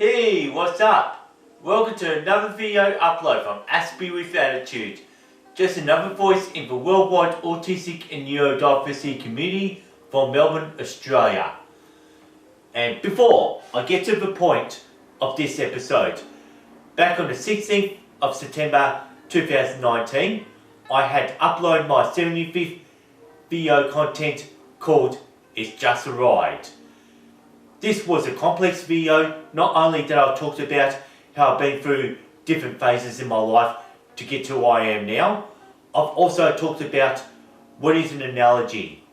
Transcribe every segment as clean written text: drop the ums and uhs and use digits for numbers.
Hey, what's up? Welcome to another video upload from Aspie with Attitude. Just another voice in the worldwide autistic and neurodiversity community from Melbourne, Australia. And before I get to the point of this episode, back on the 16th of September 2019, I had uploaded my 75th video content called It's Just a Ride. This was a complex video. Not only that I talked about how I've been through different phases in my life to get to who I am now, I've also talked about what is an analogy.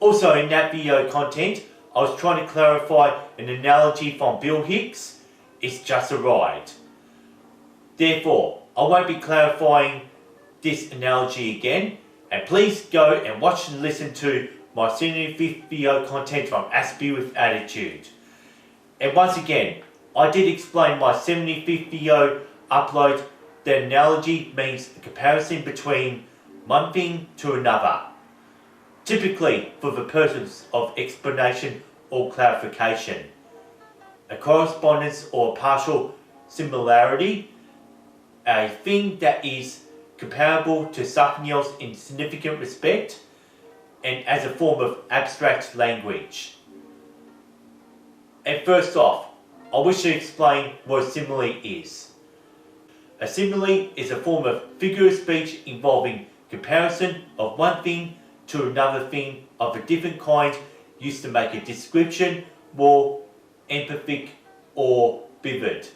Also in that video content, I was trying to clarify an analogy from Bill Hicks, it's just a ride. Therefore, I won't be clarifying this analogy again, and please go and watch and listen to my 75th video content from Aspie with Attitude. And once again, I did explain my 75th video upload. The analogy means a comparison between one thing to another, typically for the purpose of explanation or clarification. A correspondence or partial similarity, a thing that is comparable to something else in significant respect, and as a form of abstract language. And first off, I wish to explain what a simile is. A simile is a form of figure of speech involving comparison of one thing to another thing of a different kind, used to make a description more emphatic or vivid.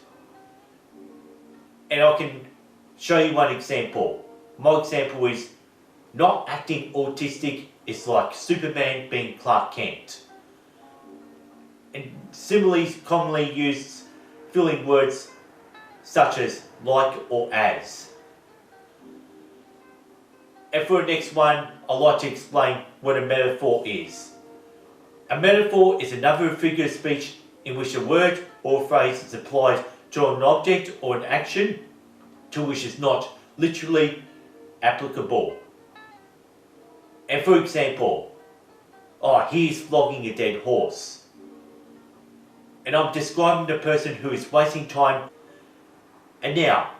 And I can show you one example. My example is not acting autistic is like Superman being Clark Kent. And similes commonly used filling words such as like or as. And for the next one, I'd like to explain what a metaphor is. A metaphor is another figure of speech in which a word or phrase is applied to an object or an action to which is not literally applicable. And for example, he is flogging a dead horse. And I'm describing the person who is wasting time. And now,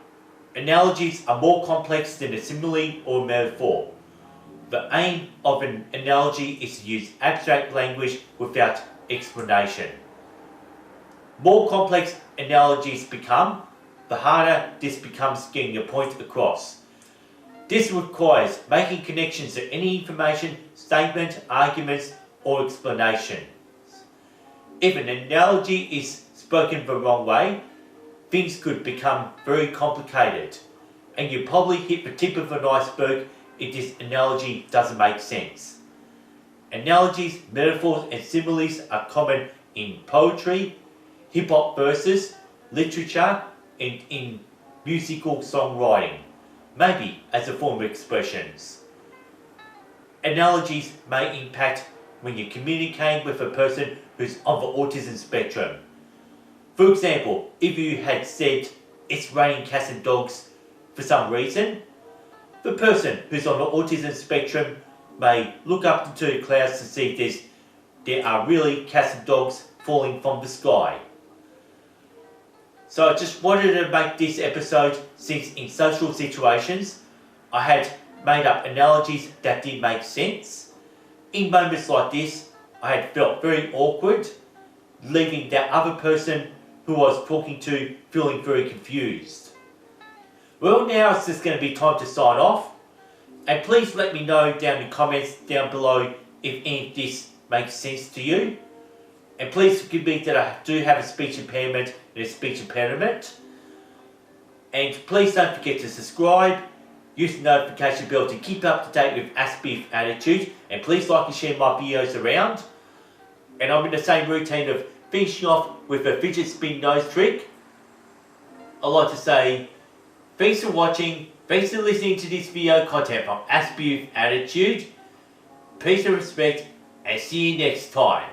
analogies are more complex than a simile or a metaphor. The aim of an analogy is to use abstract language without explanation. More complex analogies become, the harder this becomes getting your point across. This requires making connections to any information, statement, arguments, or explanations. If an analogy is spoken the wrong way, things could become very complicated, and you probably hit the tip of an iceberg if this analogy doesn't make sense. Analogies, metaphors, and similes are common in poetry, hip-hop verses, literature, and in musical songwriting, maybe as a form of expressions. Analogies may impact when you're communicating with a person who's on the autism spectrum. For example, if you had said, it's raining cats and dogs for some reason, the person who's on the autism spectrum may look up into the clouds to see if there are really cats and dogs falling from the sky. So I just wanted to make this episode since in social situations I had made up analogies that did make sense. In moments like this, I had felt very awkward, leaving that other person who I was talking to feeling very confused. Well, now it's just going to be time to sign off. And please let me know down in the comments down below if any of this makes sense to you. And please forgive me that I do have a speech impairment and a speech impediment. And please don't forget to subscribe, use the notification bell to keep up to date with Aspie with Attitude, and please like and share my videos around. And I'm in the same routine of finishing off with a fidget spin nose trick. I'd like to say thanks for watching, thanks for listening to this video content from Aspie with Attitude. Peace and respect, and see you next time.